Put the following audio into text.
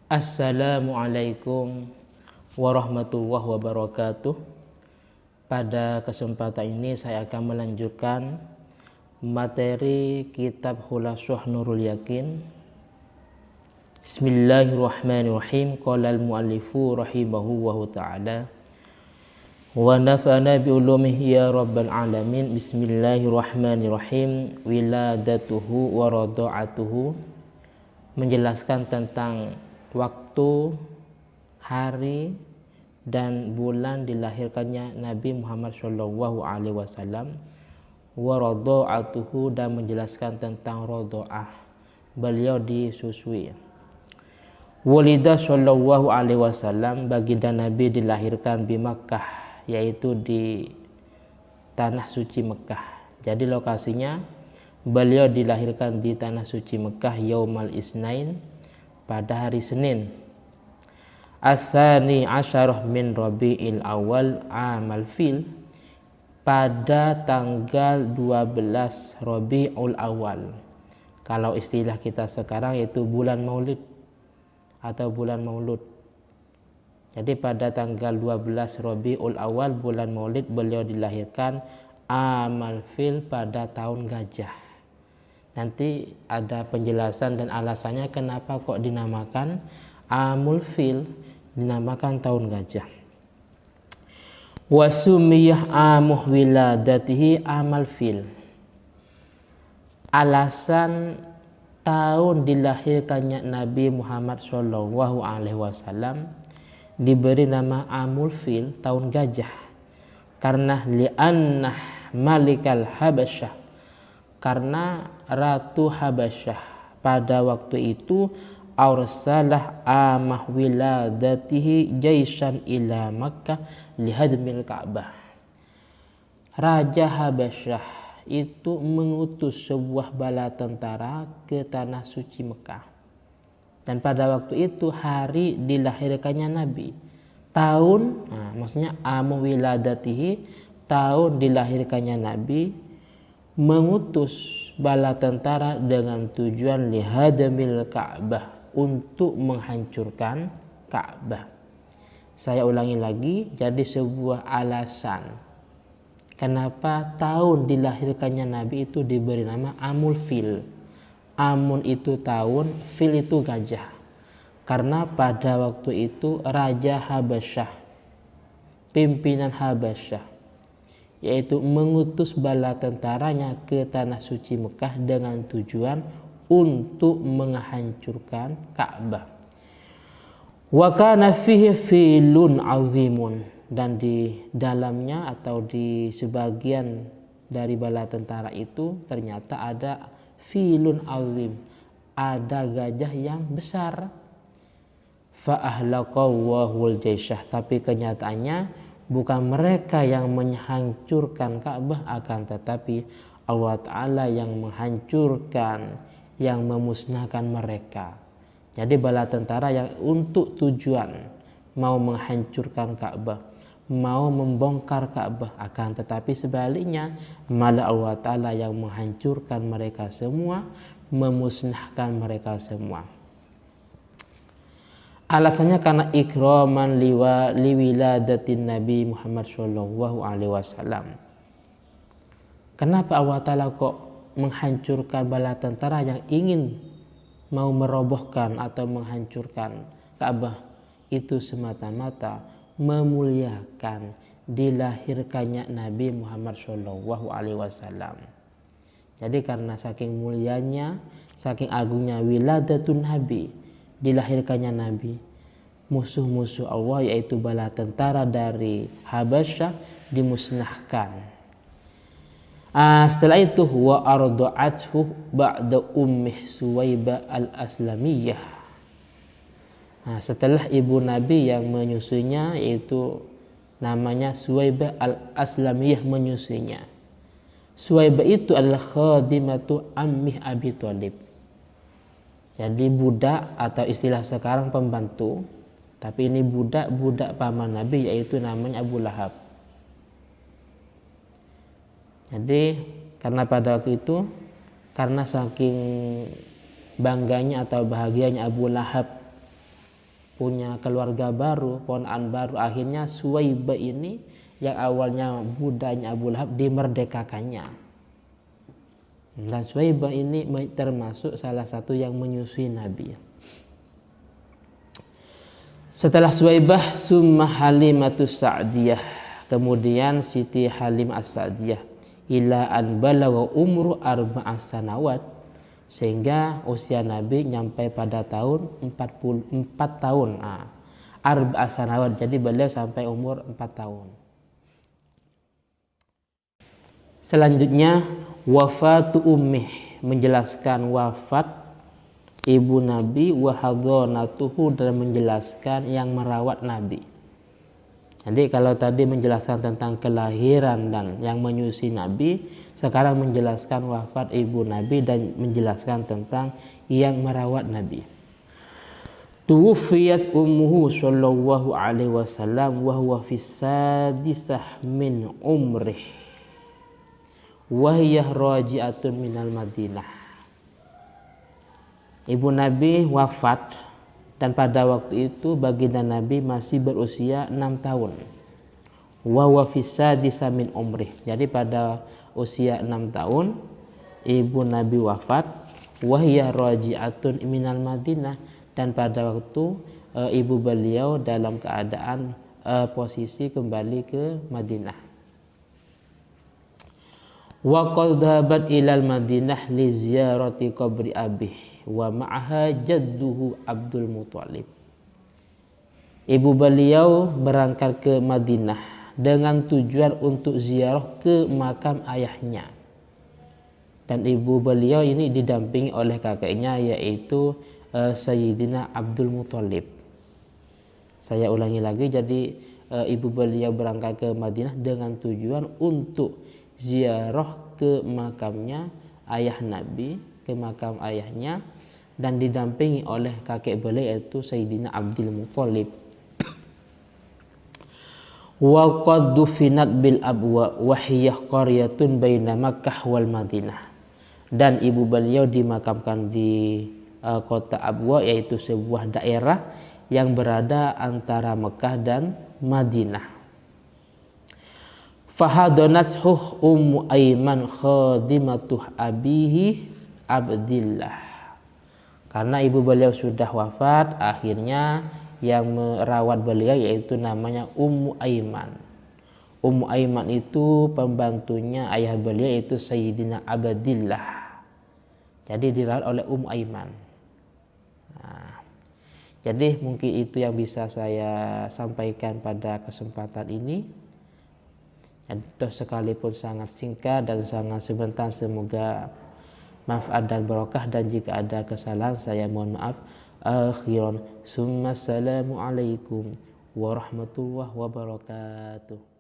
Assalamualaikum warahmatullahi wabarakatuh. Pada kesempatan ini saya akan melanjutkan materi kitab Khulasah Nurul Yakin. Bismillahirrahmanirrahim. Qala al-muallifu rahimahullahu ta'ala wa nafa'ana bi ulumihi ya rabbal alamin. Bismillahirrahmanirrahim. Wiladatuhu wa rada'atuhu, menjelaskan tentang waktu, hari, dan bulan dilahirkannya Nabi Muhammad SAW. Wa rada'atuhu, dan menjelaskan tentang rada'ah, beliau disusui. Walida sallallahu alaihi wasallam, baginda Nabi dilahirkan di Makkah, yaitu di tanah suci Mekah. Jadi lokasinya beliau dilahirkan di tanah suci Mekah yaumal isnain, pada hari Senin. Asani asyarah min Rabi'il Awal amal fil, pada tanggal 12 Rabi'ul Awal. Kalau istilah kita sekarang yaitu bulan Maulid atau bulan Maulud. Jadi pada tanggal 12 Rabi'ul Awal, bulan Maulid, beliau dilahirkan amal fil, pada tahun gajah. Nanti ada penjelasan dan alasannya kenapa kok dinamakan amul fil, dinamakan tahun gajah. Wasumiyah amuh wiladatihi amal fil. Alasan tahun dilahirkannya Nabi Muhammad SAW diberi nama amul fil, tahun gajah, karena li'annah malikal habasyah, karena Ratu Habasyah pada waktu itu arsalah amah wiladatihi jaisan ila Makkah lihadmil Ka'bah. Raja Habasyah itu mengutus sebuah bala tentara ke tanah suci Mekah. Dan pada waktu itu hari dilahirkannya Nabi. Tahun, maksudnya amah wiladatihi, tahun dilahirkannya Nabi, mengutus bala tentara dengan tujuan lihadamil Ka'bah, untuk menghancurkan Ka'bah. Saya ulangi lagi, jadi sebuah alasan kenapa tahun dilahirkannya Nabi itu diberi nama amul fil. Amun itu tahun, fil itu gajah. Karena pada waktu itu Raja Habasyah, pimpinan Habasyah, yaitu mengutus bala tentaranya ke tanah suci Mekah dengan tujuan untuk menghancurkan Ka'bah. Wa kana fihi filun azimun, dan di dalamnya atau di sebagian dari bala tentara itu ternyata ada filun azim, ada gajah yang besar. Fa ahlaqawahul jaisyah, tapi kenyataannya bukan mereka yang menghancurkan Ka'bah, akan tetapi Allah Ta'ala yang menghancurkan, yang memusnahkan mereka. Jadi bala tentara yang untuk tujuan mau menghancurkan Ka'bah, mau membongkar Ka'bah, akan tetapi sebaliknya malah Allah Ta'ala yang menghancurkan mereka semua, memusnahkan mereka semua. Alasannya karena ikraman liwiladatin Nabi Muhammad SAW. Kenapa Allah Ta'ala kok menghancurkan bala tentara yang ingin mau merobohkan atau menghancurkan Ka'bah? Itu semata-mata memuliakan dilahirkannya Nabi Muhammad SAW. Jadi karena saking mulianya, saking agungnya wiladatun Nabi, dilahirkannya Nabi, musuh-musuh Allah yaitu bala tentara dari Habasyah dimusnahkan. Setelah itu wa arda'athu ba'da ummih Suwaibah al-Aslamiyah. Setelah ibu Nabi yang menyusuinya, yaitu namanya Suwaibah al-Aslamiyah, menyusuinya. Suwaibah itu adalah khadimatu ammih Abi Thalib. Jadi budak, atau istilah sekarang pembantu, tapi ini budak paman Nabi, yaitu namanya Abu Lahab. Jadi karena pada waktu itu, karena saking bangganya atau bahagianya Abu Lahab punya keluarga baru, ponaan baru. Akhirnya Suwaibah ini yang awalnya budaknya Abu Lahab dimerdekakannya. Dan Suwaibah ini termasuk salah satu yang menyusui Nabi. Setelah Suwaibah, summa Halimatus Sa'diyah, kemudian Siti Halim As-Sa'diyah, ila an balagha umru 4 sanawat, sehingga usia Nabi nyampe pada tahun 44 tahun. 4 sanawat, jadi beliau sampai umur 4 tahun. Selanjutnya wafatu ummih, menjelaskan wafat ibu Nabi, wa hadhanatuhu, dan menjelaskan yang merawat Nabi. Jadi kalau tadi menjelaskan tentang kelahiran dan yang menyusui Nabi, sekarang menjelaskan wafat ibu Nabi dan menjelaskan tentang yang merawat Nabi. Tuwfiyat ummuhu sallallahu alaihi wasallam wa huwa fi sadisah min umrih wahiyah raji'atun minal Madinah. Ibu Nabi wafat dan pada waktu itu baginda Nabi masih berusia 6 tahun. Wa huwa fi sadisah min umrih. Jadi pada usia 6 tahun ibu Nabi wafat, wahiyah raji'atun minal Madinah, dan pada waktu ibu beliau dalam keadaan posisi kembali ke Madinah. Wa qad dhahabat ilal Madinah li ziyarati qabri abih wa ma'aha jadduhu Abdul Muthalib. Ibu beliau berangkat ke Madinah dengan tujuan untuk ziarah ke makam ayahnya. Dan ibu beliau ini didampingi oleh kakeknya, yaitu Sayyidina Abdul Muthalib. Saya ulangi lagi, jadi ibu beliau berangkat ke Madinah dengan tujuan untuk ziarah ke makamnya ayah Nabi, ke makam ayahnya, dan didampingi oleh kakek beliau yaitu Sayyidina Abdul Muthalib. Wa qad dufinat bil abwa wa hiya qaryatun baina Makkah wal Madinah. Dan ibu beliau dimakamkan di kota Abwa, yaitu sebuah daerah yang berada antara Mekah dan Madinah. Fahadonathu Ummu Aiman khadimatuh abihi Abdillah. Karena ibu beliau sudah wafat, akhirnya yang merawat beliau yaitu namanya Ummu Aiman. Ummu Aiman itu pembantunya ayah beliau yaitu Sayyidina Abdillah. Jadi dirawat oleh Ummu Aiman. Jadi mungkin itu yang bisa saya sampaikan pada kesempatan ini. Itu sekalipun sangat singkat dan sangat sebentar, semoga manfaat dan barokah, dan jika ada kesalahan saya mohon maaf. Akhiran, summa assalamualaikum warahmatullahi wabarakatuh.